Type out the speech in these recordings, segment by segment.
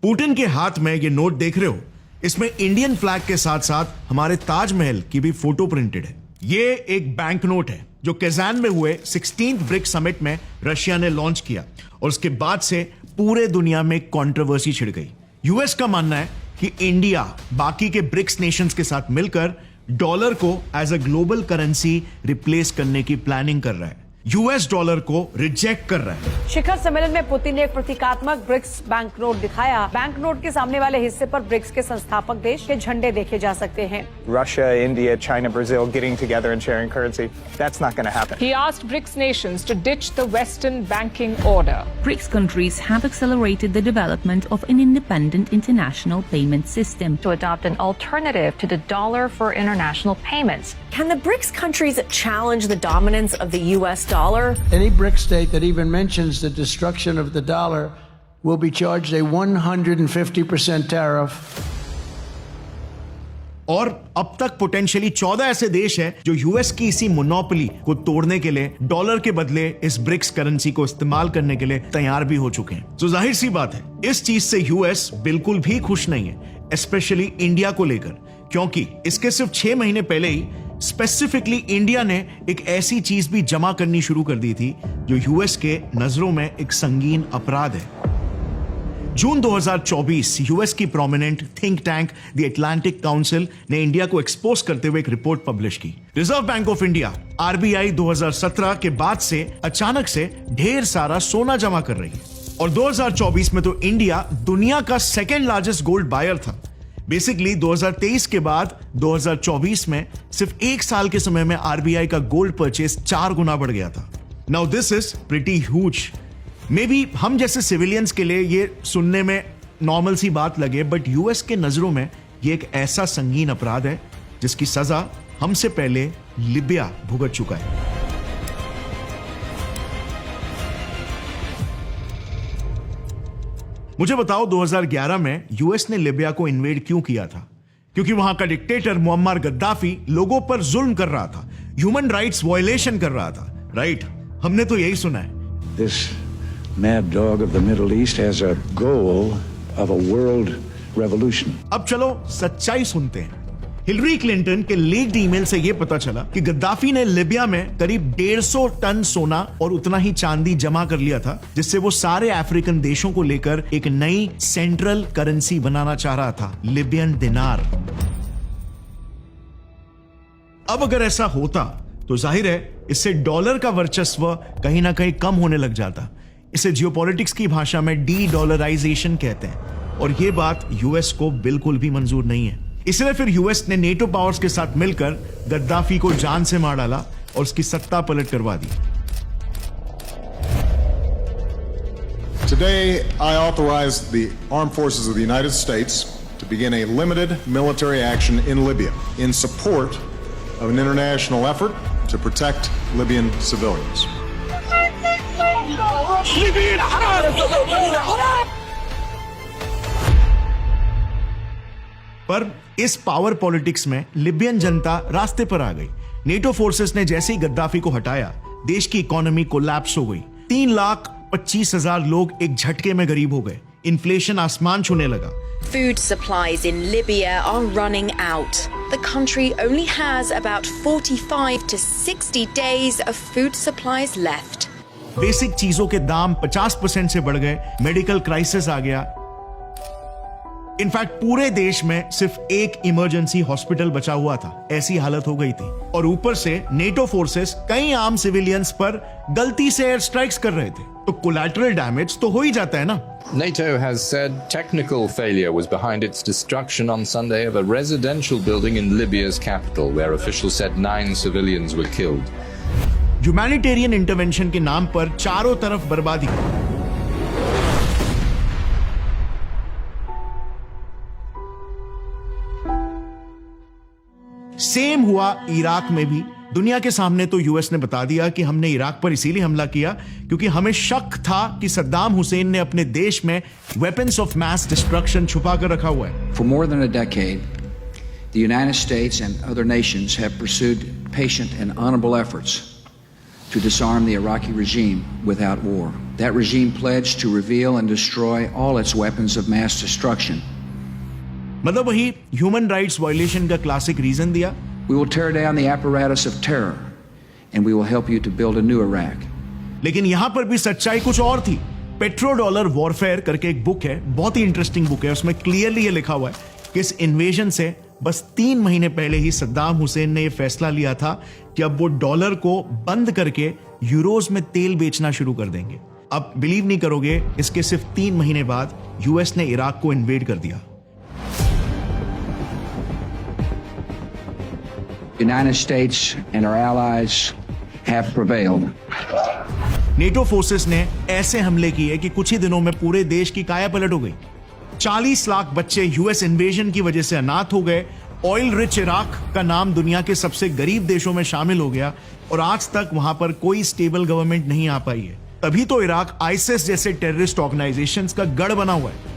Putin के हाथ में ये नोट देख रहे हो, इसमें इंडियन फ्लैग के साथ साथ हमारे ताजमहल की भी फोटो प्रिंटेड है। ये एक बैंक नोट है जो कजान में हुए 16th ब्रिक्स समिट में रशिया ने लॉन्च किया और उसके बाद से पूरे दुनिया में कंट्रोवर्सी छिड़ गई। यूएस का मानना है कि इंडिया बाकी के ब्रिक्स नेशंस के साथ मिलकर डॉलर को as a global currency replace करने की प्लानिंग कर रहा है, यूएस डॉलर को रिजेक्ट कर रहा है। शिखर सम्मेलन में पुतिन ने एक प्रतीकात्मक ब्रिक्स बैंक नोट दिखाया। बैंक नोट के सामने वाले हिस्से पर ब्रिक्स के संस्थापक देश के झंडे देखे जा सकते हैं। Russia, India, China, Brazil getting together and sharing currency. That's not going to happen. He asked BRICS nations to ditch the Western banking order. BRICS countries have accelerated the development of an independent international payment system to adopt an alternative to the dollar for international payments. Can the BRICS countries challenge the dominance of the U.S. dollar? Any BRICS state that even mentions the destruction of the dollar will be charged a 150% tariff. और अब तक potentially 14 ऐसे देश हैं जो US की इसी monopoly को तोड़ने के लिए डॉलर के बदले इस ब्रिक्स करेंसी को इस्तेमाल करने के लिए तैयार भी हो चुके हैं। तो जाहिर सी बात है, इस चीज से यूएस बिल्कुल भी खुश नहीं है, स्पेशली इंडिया को लेकर, क्योंकि इसके सिर्फ 6 महीने पहले ही स्पेसिफिकली इंडिया ने एक ऐसी चीज भी जमा करनी शुरू कर दी थी जो यूएस के नजरों में एक संगीन अपराध है। जून 2024 यूएस की prominent think tank the Atlantic council ने इंडिया को एक्सपोज करते हुए एक रिपोर्ट पब्लिश की। Reserve bank of India RBI 2017 के बाद से अचानक से ढेर सारा सोना जमा कर रही है और 2024 में तो इंडिया दुनिया का सेकेंड लार्जेस्ट गोल्ड बायर था। बेसिकली 2023 के बाद 2024 में सिर्फ एक साल के समय में आरबीआई का गोल्ड परचेस 4 गुना बढ़ गया था। Now this is pretty huge. May be हम जैसे सिविलियंस के लिए ये सुनने में नॉर्मल सी बात लगे, बट यूएस के नजरों में ये एक ऐसा संगीन अपराध है जिसकी सजा हमसे पहले लिबिया भुगत चुका है। मुझे बताओ 2011 में यूएस ने लिबिया को इन्वेड क्यों किया था? क्योंकि वहां का डिक्टेटर मुअम्मर गद्दाफी लोगों पर जुल्म कर रहा था, ह्यूमन राइट्स वायलेशन कर रहा था, राइट? हमने तो यही सुना है। This mad dog of the Middle East has a goal of a world revolution. अब चलो सच्चाई सुनते हैं। हिलरी क्लिंटन के लीक्ड ईमेल से यह पता चला कि गद्दाफी ने लिबिया में करीब 150 टन सोना और उतना ही चांदी जमा कर लिया था, जिससे वो सारे अफ्रीकन देशों को लेकर एक नई सेंट्रल करेंसी बनाना चाह रहा था, लिबियन दिनार। अब अगर ऐसा होता तो जाहिर है इससे डॉलर का वर्चस्व कहीं ना कहीं कम होने लग जाता। इसे जियोपॉलिटिक्स की भाषा में डी डॉलराइजेशन कहते हैं और यह बात यूएस को बिल्कुल भी मंजूर नहीं है। इसलिए फिर यूएस ने नेटो पावर्स के साथ मिलकर गद्दाफी को जान से मार डाला और उसकी सत्ता पलट करवा दी। Today, I authorize the armed forces of the United States to begin a limited military action in Libya in support of an international effort to protect Libyan civilians. पर इस पावर पॉलिटिक्स में लिबियन जनता रास्ते पर आ गई। NATO forces ने जैसे ही Gaddafi को हटाया, देश की इकोनॉमी कोलैप्स हो गई। 3,25,000 लोग एक झटके में गरीब हो गए। इन्फ्लेशन आसमान छूने लगा। Food supplies in Libya are running out. The country only has about 45 to 60 days of food supplies left. Basic चीजों के दाम 50% से बढ़ गए, मेडिकल क्राइसिस आ गया। इनफैक्ट पूरे देश में सिर्फ एक इमरजेंसी हॉस्पिटल बचा हुआ था, ऐसी हालत हो गई थी। और ऊपर से नेटो फोर्सेस कई आम सिविलियंस पर गलती से एयर स्ट्राइक्स कर रहे थे, तो कोलैटरल डैमेज तो हो ही जाता है ना। NATO has said technical failure was behind its destruction on Sunday of a residential building in Libya's capital, where officials said 9 civilians were killed. Humanitarian intervention के नाम पर चारों तरफ बर्बादी। सेम हुआ इराक में भी। दुनिया के सामने तो यूएस ने बता दिया कि हमने इराक पर इसीलिए हमला किया क्योंकि हमें शक था कि सद्दाम हुसैन ने अपने देश में वेपन्स ऑफ मैस डिस्ट्रक्शन छुपा कर रखा हुआ है। For more than a decade, the United States and other nations have pursued patient and honorable efforts to disarm the Iraqi regime without war. That regime pledged to reveal and destroy all its weapons of mass destruction. मतलब वही human rights violation का classic reason दिया। We will tear down the apparatus of terror, and we will help you to build a new Iraq. लेकिन यहां पर भी सच्चाई कुछ और थी। पेट्रो डॉलर वॉरफेयर करके एक बुक है, बहुत ही इंटरेस्टिंग बुक है। उसमें क्लियरली ये लिखा हुआ है कि इस इन्वेजन से बस 3 महीने पहले ही सद्दाम हुसैन ने यह फैसला लिया था कि अब वो डॉलर को बंद करके यूरोज में तेल बेचना शुरू कर देंगे। अब बिलीव नहीं करोगे, इसके सिर्फ 3 महीने बाद यूएस ने इराक को इन्वेड कर दिया। United States and our allies have prevailed. NATO forces ने ऐसे हमले किए कि कुछ ही दिनों में पूरे देश की काया पलट हो गई। 40 लाख बच्चे यूएस इन्वेजन की वजह से अनाथ हो गए। ऑयल रिच इराक का नाम दुनिया के सबसे गरीब देशों में शामिल हो गया और आज तक वहां पर कोई स्टेबल गवर्नमेंट नहीं आ पाई है। तभी तो इराक आईएसआईएस जैसे टेररिस्ट ऑर्गेनाइजेशंस का गढ़ बना हुआ है।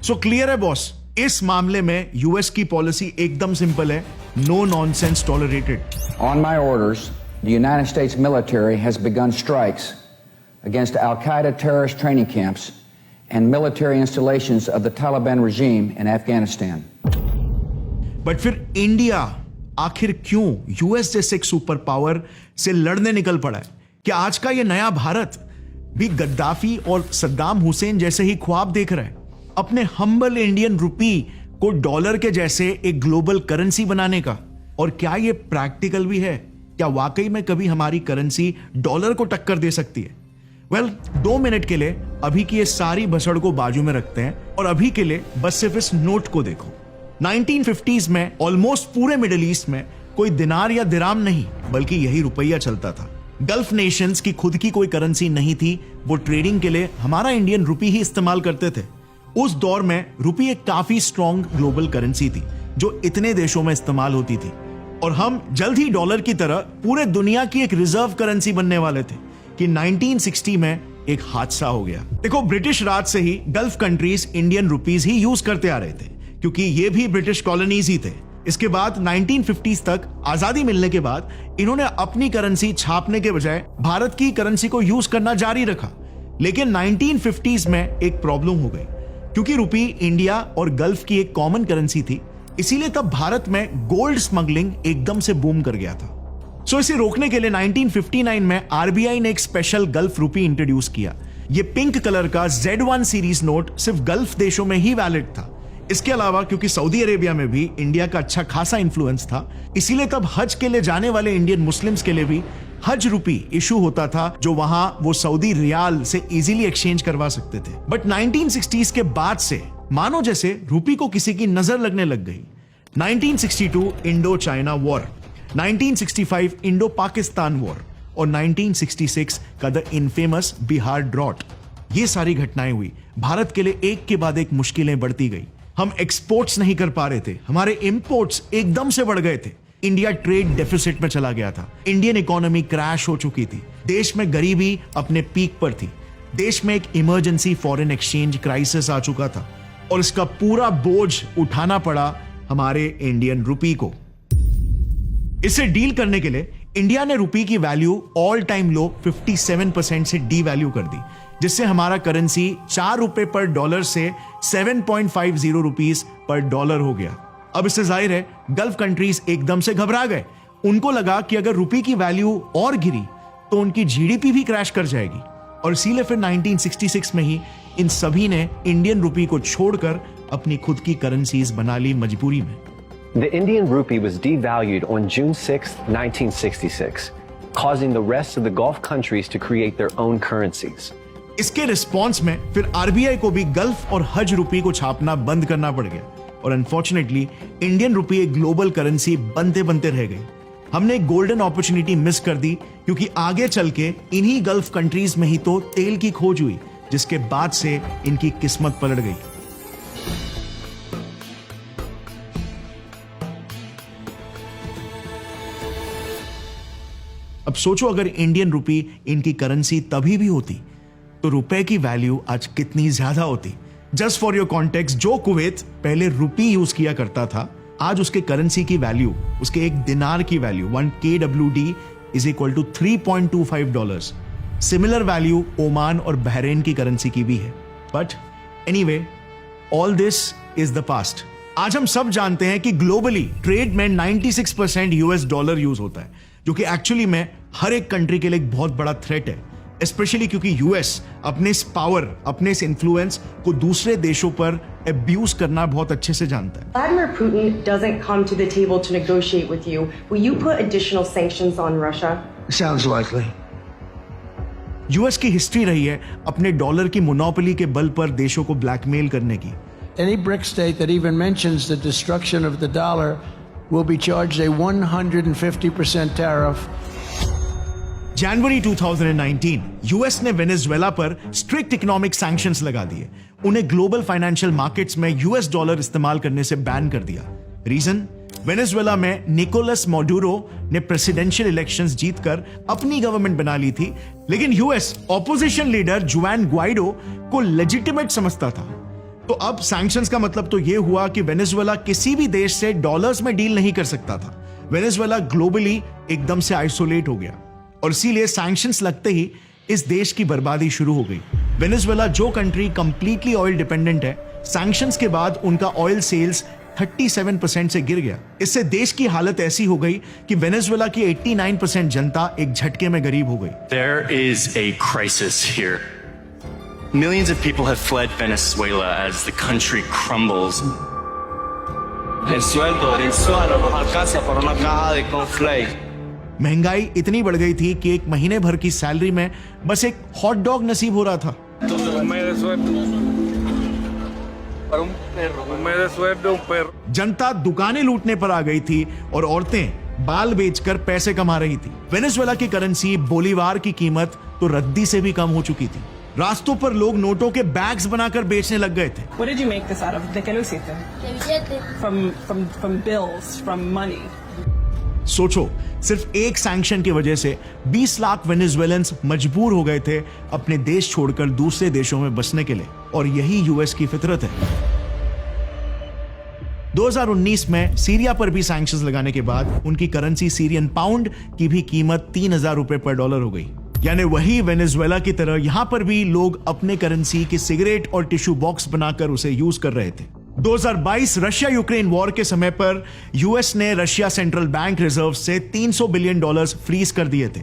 सो क्लियर है बॉस, इस मामले में यूएस की पॉलिसी एकदम सिंपल है, no nonsense tolerated. On my orders, the United States military has begun strikes against Al-Qaeda terrorist training camps and military installations of the Taliban regime in Afghanistan. But फिर India आखिर क्यों US जैसे एक super power से लड़ने निकल पड़ा है? क्या आज का ये नया भारत भी गद्दाफी और सद्दाम हुसैन जैसे ही ख्वाब देख रहा है, अपने हम्बल इंडियन रुपी को डॉलर के जैसे एक ग्लोबल करेंसी बनाने का? और क्या ये प्रैक्टिकल भी है? क्या वाकई में कभी हमारी करेंसी डॉलर को टक्कर दे सकती है? वेल, 2 मिनट के लिए अभी की ये सारी भसड़ को बाजू में रखते हैं और अभी के लिए बस सिर्फ इस नोट को देखो। 1950s में ऑलमोस्ट पूरे मिडिल ईस्ट में कोई दिनार या दिराम नहीं, बल्कि यही रुपया चलता था। गल्फ नेशंस की खुद की कोई करेंसी नहीं थी, वो ट्रेडिंग के लिए हमारा इंडियन रुपी ही इस्तेमाल करते थे। उस दौर में रुपी एक काफी स्ट्रॉन्ग ग्लोबल करेंसी थी जो इतने देशों में इस्तेमाल होती थी और हम जल्द ही डॉलर की तरह पूरे दुनिया की एक रिजर्व करेंसी बनने वाले थे कि 1960 में एक हादसा हो गया। देखो, ब्रिटिश राज से ही गल्फ कंट्रीज इंडियन रुपीज ही यूज करते आ रहे थे क्योंकि ये भी ब्रिटिश कॉलोनीज ही थे। इसके बाद 1950s तक आजादी मिलने के बाद इन्होंने अपनी करेंसी छापने के बजाय भारत की करेंसी को यूज करना जारी रखा। लेकिन 1950s में एक प्रॉब्लम हो गई क्योंकि रुपी इंडिया और गल्फ की एक कॉमन करेंसी थी, इसीलिए तब भारत में गोल्ड स्मगलिंग एकदम से बूम कर गया था। सो इसे रोकने के लिए 1959 में आरबीआई ने एक स्पेशल गल्फ रुपी इंट्रोड्यूस किया। ये पिंक कलर का Z1 सीरीज नोट सिर्फ गल्फ देशों में ही वैलिड था। इसके अलावा क्योंकि सऊदी अरेबिया में भी इंडिया का अच्छा खासा इन्फ्लुएंस था, इसीलिए तब हज के लिए जाने वाले इंडियन मुस्लिम्स के लिए भी हज रुपी इशू होता था जो वहां वो सऊदी रियाल से इजीली एक्सचेंज करवा सकते थे। बट 1960s के बाद से मानो जैसे रुपी को किसी की नजर लगने लग गई। 1962 Indo China war, 1965 Indo Pakistan war और 1966 का द इनफेमस बिहार ड्रॉट, ये सारी घटनाएं हुई। भारत के लिए एक के बाद एक मुश्किलें बढ़ती गई। हम एक्सपोर्ट्स नहीं कर पा रहे थे, हमारे इंपोर्ट्स एकदम से बढ़ गए थे। इंडिया ट्रेड डेफिसिट में चला गया था, इंडियन इकोनॉमी क्रैश हो चुकी थी, देश में गरीबी अपने पीक पर थी, देश में एक इमरजेंसी फॉरेन एक्सचेंज क्राइसिस आ चुका था और इसका पूरा बोझ उठाना पड़ा हमारे इंडियन रुपी को। इसे डील करने के लिए इंडिया ने रुपी की वैल्यू ऑल टाइम लो 57% से डी वैल्यू कर दी, जिससे हमारा करेंसी 4 रुपए पर डॉलर से 7.50 रुपीस पर डॉलर हो गया। अब इससे जाहिर है गल्फ कंट्रीज एकदम से घबरा गए। उनको लगा कि अगर रुपी की वैल्यू और गिरी तो उनकी जीडीपी भी क्रैश कर जाएगी और इसीलिए फिर 1966 में ही इन सभी ने इंडियन रुपी को छोड़कर अपनी खुद की करेंसीज बना ली मजबूरी में। The Indian rupee was devalued on June 6, 1966, causing the rest of the Gulf countries to create their own currencies. इसके रिस्पॉन्स में फिर आरबीआई को भी गल्फ और हज रुपी को छापना बंद करना पड़ गया और अनफॉर्चुनेटली इंडियन रुपी एक ग्लोबल करेंसी बनते बनते रह गई। हमने एक गोल्डन अपॉर्चुनिटी मिस कर दी क्योंकि आगे चल के इन्हीं गल्फ कंट्रीज में ही तो तेल की खोज हुई, जिसके बाद से इनकी किस्मत पलट गई। अब सोचो अगर इंडियन रुपी इनकी करेंसी तभी भी होती तो रुपए की वैल्यू आज कितनी ज्यादा होती। जस्ट फॉर योर कॉन्टेक्स्ट, जो कुवैत पहले रुपी यूज किया करता था आज उसके करेंसी की वैल्यू, उसके एक दिनार की value 1 KWD is equal to $3.25। Similar value Oman और बहरेन की करेंसी की भी है। But anyway, all this is the past. आज हम सब जानते हैं कि ग्लोबली ट्रेड में 96% यूएस डॉलर यूज होता है, जो कि एक्चुअली में हर एक कंट्री के लिए एक बहुत बड़ा थ्रेट है, स्पेशली क्योंकि यूएस अपने इस पावर, अपने इस इन्फ्लुएंस को दूसरे देशों पर अब्यूज करना बहुत अच्छे से जानता है। Vladimir Putin doesn't come to the table to negotiate with you. Will you put additional sanctions on Russia? Sounds likely. US की हिस्ट्री रही है अपने डॉलर की मोनोपोली के बल पर देशों को ब्लैकमेल करने की। Any BRICS state that even mentions the destruction of the dollar will be charged a 150% tariff. January 2019 US ने वेनेजुएला पर स्ट्रिक्ट इकोनॉमिक सैंक्शंस लगा दिए। उन्हें ग्लोबल फाइनेंशियल मार्केट्स में यूएस डॉलर इस्तेमाल करने से बैन कर दिया। रीजन, वेनेजुएला में निकोलस माडुरो ने प्रेसिडेंशियल इलेक्शंस जीतकर अपनी गवर्नमेंट बना ली थी, लेकिन यूएस ऑपोजिशन लीडर जुआन ग्वाइडो को लेजिटिमेट समझता था। तो अब सैंक्शंस का मतलब तो यह हुआ कि वेनेजुएला किसी भी देश से डॉलर्स में डील नहीं कर सकता था। वेनेजुएला ग्लोबली एकदम से आइसोलेट हो गया और इसीलिए सैंक्शंस लगते ही इस देश की बर्बादी शुरू हो गई। वेनेजुएला जो कंट्री कंप्लीटली ऑयल डिपेंडेंट है, सैंक्शंस के बाद उनका ऑयल सेल्स 37% से गिर गया। इससे देश की हालत ऐसी हो गई कि वेनेजुएला की 89% जनता एक झटके में गरीब हो गई। There is a crisis here. Millions of people have fled Venezuela as the country crumbles. El sueldo mensual no nos alcanza para una caja de cornflakes. महंगाई इतनी बढ़ गई थी कि एक महीने भर की सैलरी में बस एक हॉट डॉग नसीब हो रहा था। जनता दुकानें लूटने पर आ गई थी और औरतें बाल बेचकर पैसे कमा रही थी। वेनेजुएला की करेंसी बोलीवार की कीमत तो रद्दी से भी कम हो चुकी थी। रास्तों पर लोग नोटों के बैग्स बनाकर बेचने लग गए थे। What did you make this out of? ¿De qué lo hiciste? From bills, from money. सोचो, सिर्फ एक सैंक्शन की वजह से 20 लाख वेनेजुएलन्स मजबूर हो गए थे अपने देश छोड़कर दूसरे देशों में बसने के लिए, और यही यूएस की फितरत है। 2019 में सीरिया पर भी सैंक्शंस लगाने के बाद उनकी करेंसी सीरियन पाउंड की भी कीमत 3000 रुपए पर डॉलर हो गई। यानी वही वेनेजुएला की तरह यहां पर भी लोग अपने करेंसी की सिगरेट और टिश्यू बॉक्स बनाकर उसे यूज कर रहे थे। 2022 रशिया यूक्रेन वॉर के समय पर यूएस ने रशिया सेंट्रल बैंक रिजर्व से $300 बिलियन फ्रीज कर दिए थे।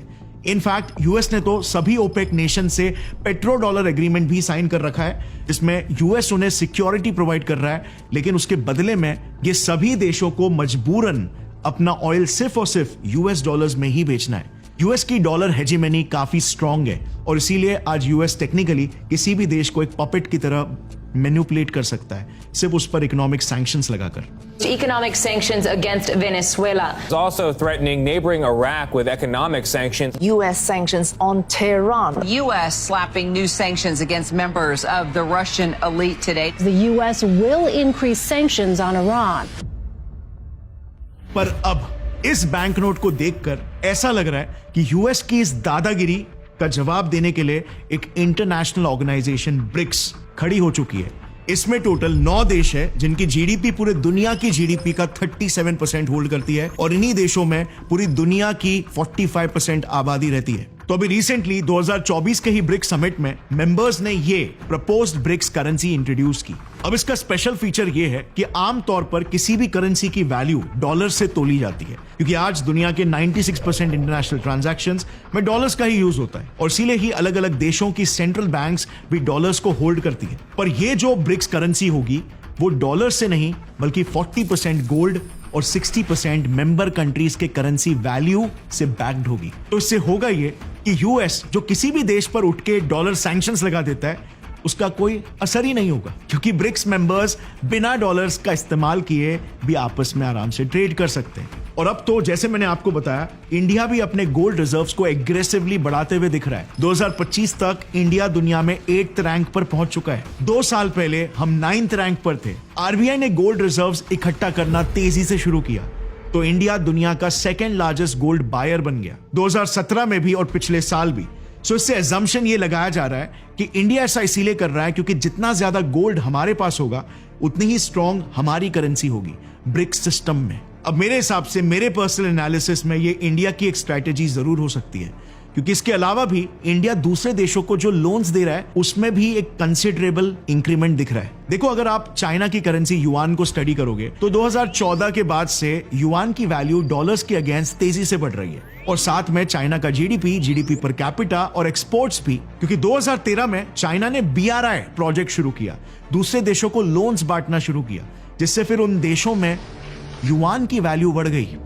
इनफैक्ट यूएस ने तो सभी ओपेक नेशन से पेट्रो डॉलर एग्रीमेंट भी साइन कर रखा है, जिसमें यूएस उन्हें सिक्योरिटी प्रोवाइड कर रहा है, लेकिन उसके बदले में ये सभी देशों को मजबूरन अपना ऑयल सिर्फ और सिर्फ यूएस डॉलर्स में ही बेचना है। यूएस की डॉलर हेजेमनी काफी स्ट्रांग है और इसीलिए आज यूएस टेक्निकली किसी भी देश को एक पपेट की तरह मैनिपुलेट कर सकता है, सिर्फ उस पर इकोनॉमिक सैंक्शंस लगाकर। Economic sanctions against Venezuela. It's also threatening neighboring Iraq with economic sanctions. U.S. sanctions on Tehran. U.S. slapping new sanctions against members of the Russian elite today. The U.S. will increase sanctions on Iran. पर अब इस banknote को देखकर ऐसा लग रहा है कि यूएस की इस दादागिरी का जवाब देने के लिए एक इंटरनेशनल ऑर्गेनाइजेशन ब्रिक्स खड़ी हो चुकी है। इसमें टोटल 9 देश है जिनकी जीडीपी पूरे दुनिया की जीडीपी का 37% होल्ड करती है, और इन्हीं देशों में पूरी दुनिया की 45% आबादी रहती है। तो अभी रिसेंटली 2024 के ही ब्रिक्स समिट में मेंबर्स ने ये प्रपोज्ड ब्रिक्स करेंसी इंट्रोड्यूस की। अब इसका स्पेशल फीचर ये है कि आमतौर पर किसी भी करेंसी की वैल्यू डॉलर से तोली जाती है, क्योंकि आज दुनिया के 96% इंटरनेशनल ट्रांजैक्शंस में डॉलर्स का ही यूज होता है, और इसीलिए ही अलग अलग देशों की सेंट्रल बैंक्स भी डॉलर्स को होल्ड करती है। पर ये जो ब्रिक्स करेंसी होगी वो डॉलर से नहीं बल्कि 40% गोल्ड और 60% मेंबर कंट्रीज के करेंसी वैल्यू से बैक्ड होगी। तो इससे होगा ये कि यूएस जो किसी भी देश पर उठ के डॉलर सैंक्शंस लगा देता है उसका कोई असर ही नहीं होगा, क्योंकि ब्रिक्स मेंबर्स बिना डॉलर्स का इस्तेमाल किए भी आपस में आराम से ट्रेड कर सकते हैं। और अब तो जैसे मैंने आपको बताया, इंडिया भी अपने गोल्ड रिजर्व्स को एग्रेसिवली बढ़ाते हुए दिख रहा है। 2025 तक इंडिया दुनिया में 8th रैंक पर पहुंच चुका है। 2 साल पहले हम 9th रैंक पर थे। आरबीआई ने गोल्ड रिजर्व्स इकट्ठा करना तेजी से शुरू किया, तो इंडिया दुनिया का 2nd लार्जेस्ट गोल्ड बायर बन गया। 2017 में भी और पिछले साल भी सो इससे एजम्पशन ये लगाया जा रहा है कि इंडिया ऐसा इसीलिए कर रहा है क्योंकि जितना ज्यादा गोल्ड हमारे पास होगा उतनी ही स्ट्रांग हमारी करेंसी होगी ब्रिक्स सिस्टम में। अब मेरे हिसाब से, मेरे पर्सनल एनालिसिस में, ये इंडिया की एक स्ट्रैटेजी जरूर हो सकती है क्योंकि इसके अलावा भी इंडिया दूसरे देशों को जो लोन्स दे रहा है उसमें भी एक कंसिडरेबल इंक्रीमेंट दिख रहा है। देखो, अगर आप चाइना की करेंसी युआन को स्टडी करोगे तो 2014 के बाद से युआन की वैल्यू डॉलर्स के अगेंस्ट तेजी से बढ़ रही है और साथ में चाइना का जीडीपी पर कैपिटा और एक्सपोर्ट्स भी, क्योंकि 2013 में चाइना ने BRI प्रोजेक्ट शुरू किया, दूसरे देशों को लोन्स बांटना शुरू किया, जिससे फिर उन देशों में युआन की वैल्यू बढ़ गई।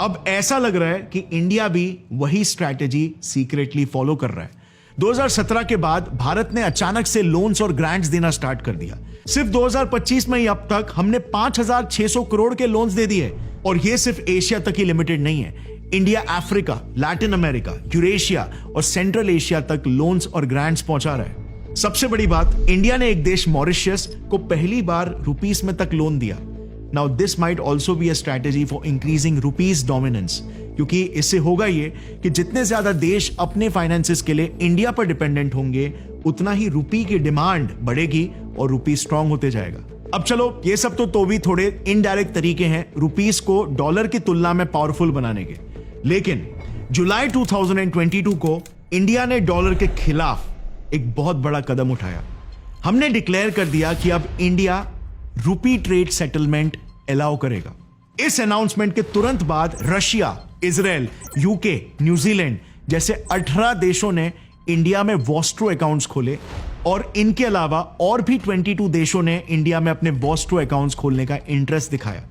अब ऐसा लग रहा है कि इंडिया भी वही स्ट्रैटेजी सीक्रेटली फॉलो कर रहा है। 2017 के बाद भारत ने अचानक से लोन्स और ग्रांट्स देना स्टार्ट कर दिया। सिर्फ 2025 में ही अब तक हमने 5,600 करोड़ के लोन्स दे दिए और ये सिर्फ एशिया तक ही लिमिटेड नहीं है। India Africa, Latin America, Eurasia और सेंट्रल एशिया तक लोन्स और ग्रांट्स पहुंचा रहा है। सबसे बड़ी बात, इंडिया ने एक देश मॉरिशस को पहली बार रुपीस में तक लोन दिया। Now this might also be a strategy for increasing rupees dominance, क्योंकि इससे होगा ये कि जितने ज्यादा देश अपने फाइनेंसेस के लिए इंडिया पर डिपेंडेंट होंगे उतना ही रुपी की डिमांड बढ़ेगी और रुपी स्ट्रांग होते जाएगा। अब चलो, ये सब तो भी थोड़े इनडायरेक्ट तरीके हैं रुपीस को डॉलर की तुलना में पावरफुल बनाने के, लेकिन जुलाई 2022 को इंडिया ने डॉलर के खिलाफ एक बहुत बड़ा कदम उठाया। हमने डिक्लेयर कर दिया कि अब इंडिया रुपी ट्रेड सेटलमेंट अलाउ करेगा। इस अनाउंसमेंट के तुरंत बाद रशिया, इजराइल, यूके, न्यूजीलैंड जैसे 18 देशों ने इंडिया में वॉस्ट्रो अकाउंट्स खोले और इनके अलावा और भी 22 देशों ने इंडिया में अपने वॉस्ट्रो अकाउंट्स खोलने का इंटरेस्ट दिखाया।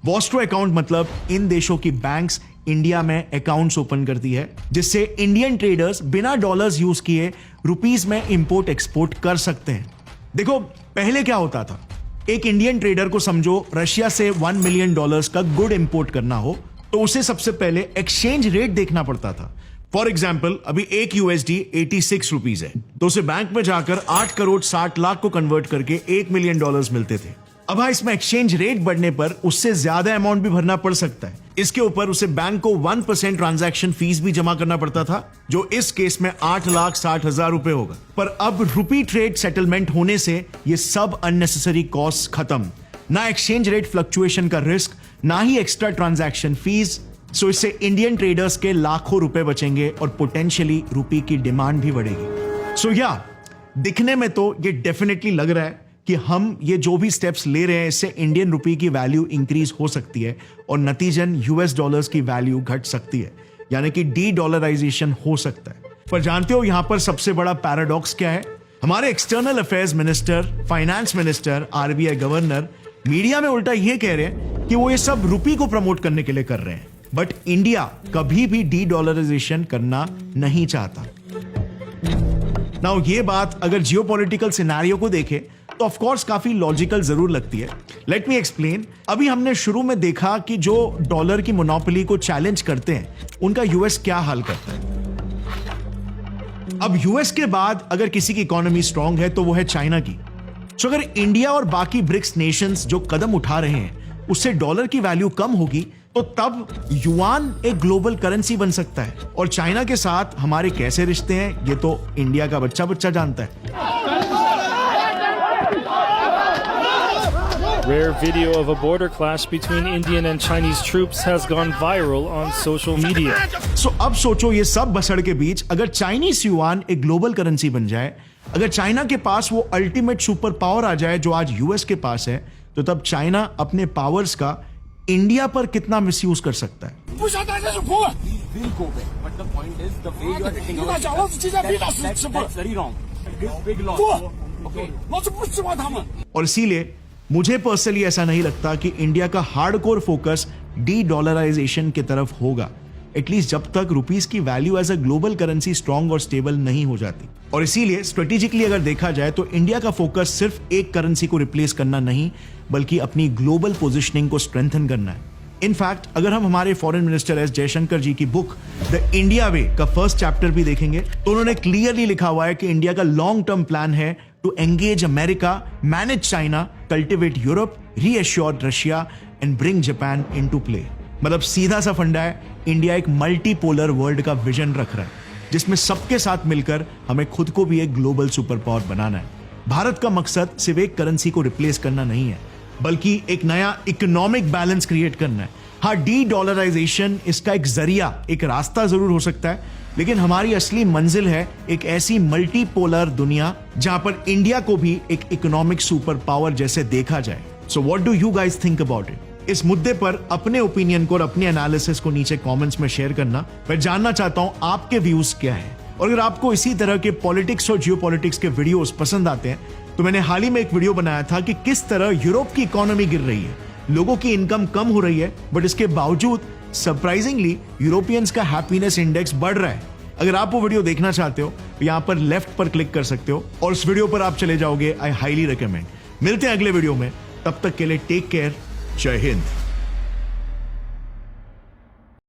वॉस्ट्रो अकाउंट मतलब इन देशों की बैंक्स इंडिया में अकाउंट्स ओपन करती है, जिससे इंडियन ट्रेडर्स बिना डॉलर्स यूज किए रुपीस में इंपोर्ट एक्सपोर्ट कर सकते हैं। देखो, पहले क्या होता था, एक इंडियन ट्रेडर को समझो रशिया से $1 मिलियन का गुड इंपोर्ट करना हो तो उसे सबसे पहले एक्सचेंज रेट देखना पड़ता था। फॉर एग्जाम्पल, अभी एक USD 86 रुपीज है तो उसे बैंक में जाकर 8 करोड़ 60 लाख को कन्वर्ट करके $1 मिलियन मिलते थे। अब हाँ, इसमें एक्सचेंज रेट बढ़ने पर उससे ज्यादा अमाउंट भी भरना पड़ सकता है। इसके ऊपर उसे बैंक को 1% ट्रांजैक्शन फीस भी जमा करना पड़ता था, जो इस केस में 8,60,000 रुपए होगा। पर अब रुपी ट्रेड सेटलमेंट होने से ये सब अननेसेसरी कॉस्ट खत्म, ना एक्सचेंज रेट फ्लक्चुएशन का रिस्क, ना ही एक्स्ट्रा ट्रांजैक्शन फीस। सो इससे इंडियन ट्रेडर्स के लाखों रुपए बचेंगे और पोटेंशियली रुपी की डिमांड भी बढ़ेगी। सो दिखने में तो ये डेफिनेटली लग रहा है कि हम ये जो भी स्टेप्स ले रहे हैं इससे इंडियन रुपी की वैल्यू इंक्रीज हो सकती है और नतीजन US डॉलर्स की वैल्यू घट सकती है, यानी कि डी-डॉलराइजेशन हो सकता है। पर जानते हो यहां पर सबसे बड़ा पैराडॉक्स क्या है? हमारे external affairs minister, finance minister, RBI governor media में उल्टा ये कह रहे हैं कि वो ये सब रुपी को प्रमोट करने के लिए कर रहे हैं, बट इंडिया कभी भी डी-डॉलराइजेशन करना नहीं चाहता। नाउ ये बात अगर जियोपॉलिटिकल सिनेरियो को देखे तो ऑफ कोर्स काफी लॉजिकल जरूर लगती है। Let me explain. अभी हमने शुरू में देखा कि जो डॉलर की मोनोपोली को चैलेंज करते हैं उनका US क्या हाल करता है। अब US के बाद अगर किसी की इकोनॉमी स्ट्रांग है तो वो है चाइना की। तो अगर इंडिया और बाकी ब्रिक्स नेशंस जो कदम उठा रहे हैं उससे डॉलर की वैल्यू कम होगी तो तब युआन एक ग्लोबल करेंसी बन सकता है। और चाइना के साथ हमारे कैसे रिश्ते हैं ये तो इंडिया का बच्चा जानता है। Rare video of a border clash between Indian and Chinese troops has gone viral on social media. So अब सोचो ये सब बसड़ के बीच अगर चाइनीज युआन एक ग्लोबल करेंसी बन जाए, अगर चाइना के पास वो अल्टीमेट सुपर पावर आ जाए जो आज US के पास है, तो तब चाइना अपने पावर्स का इंडिया पर कितना मिसयूज कर सकता है। और इसीलिए मुझे पर्सनली ऐसा नहीं लगता कि इंडिया का हार्डकोर फोकस डी-डॉलराइजेशन की तरफ होगा, एटलीस्ट जब तक रुपीस की value as a global currency strong और स्टेबल नहीं हो जाती। और इसीलिए स्ट्रेटेजिकली अगर देखा जाए तो इंडिया का फोकस सिर्फ एक करेंसी को रिप्लेस करना नहीं बल्कि अपनी ग्लोबल पोजिशनिंग को स्ट्रेंथन करना है। इनफैक्ट अगर हम हमारे फॉरेन मिनिस्टर एस जयशंकर जी की बुक द इंडिया वे का फर्स्ट चैप्टर भी देखेंगे तो उन्होंने क्लियरली लिखा हुआ है कि इंडिया का लॉन्ग टर्म प्लान है to engage America, manage China, cultivate Europe, reassure Russia and bring Japan into play. मतलब सीधा सा फंडा है, इंडिया एक मल्टीपोलर वर्ल्ड का विजन रख रहा है। जिसमें सबके साथ मिलकर हमें खुद को भी एक ग्लोबल सुपर पावर बनाना है। भारत का मकसद सिर्फ एक करेंसी को रिप्लेस करना नहीं है, बल्कि एक नया इकोनॉमिक बैलेंस क्रिएट करना है। हाँ, डी-डॉलराइजेशन इसका एक जरिया, एक रास्ता जरूर हो सकता है, लेकिन हमारी असली मंजिल है एक ऐसी मल्टीपोलर दुनिया जहां पर इंडिया को भी एक इकोनॉमिक सुपर पावर जैसे देखा जाए। So what do you guys think about it? इस मुद्दे पर अपने ओपिनियन को और अपने एनालिसिस को नीचे कमेंट्स में शेयर करना। मैं जानना चाहता हूं आपके व्यूज क्या है। और अगर आपको इसी तरह के पॉलिटिक्स और जियोपॉलिटिक्स के वीडियोस पसंद आते हैं तो मैंने हाल ही में एक वीडियो बनाया था कि किस तरह यूरोप की इकोनॉमी गिर रही है, लोगों की इनकम कम हो रही है, बट इसके बावजूद सरप्राइजिंगली यूरोपियंस का हैप्पीनेस इंडेक्स बढ़ रहा है। अगर आप वो वीडियो देखना चाहते हो तो यहां पर लेफ्ट पर क्लिक कर सकते हो और उस वीडियो पर आप चले जाओगे। I highly recommend. मिलते हैं अगले वीडियो में, तब तक के लिए टेक केयर। जय हिंद।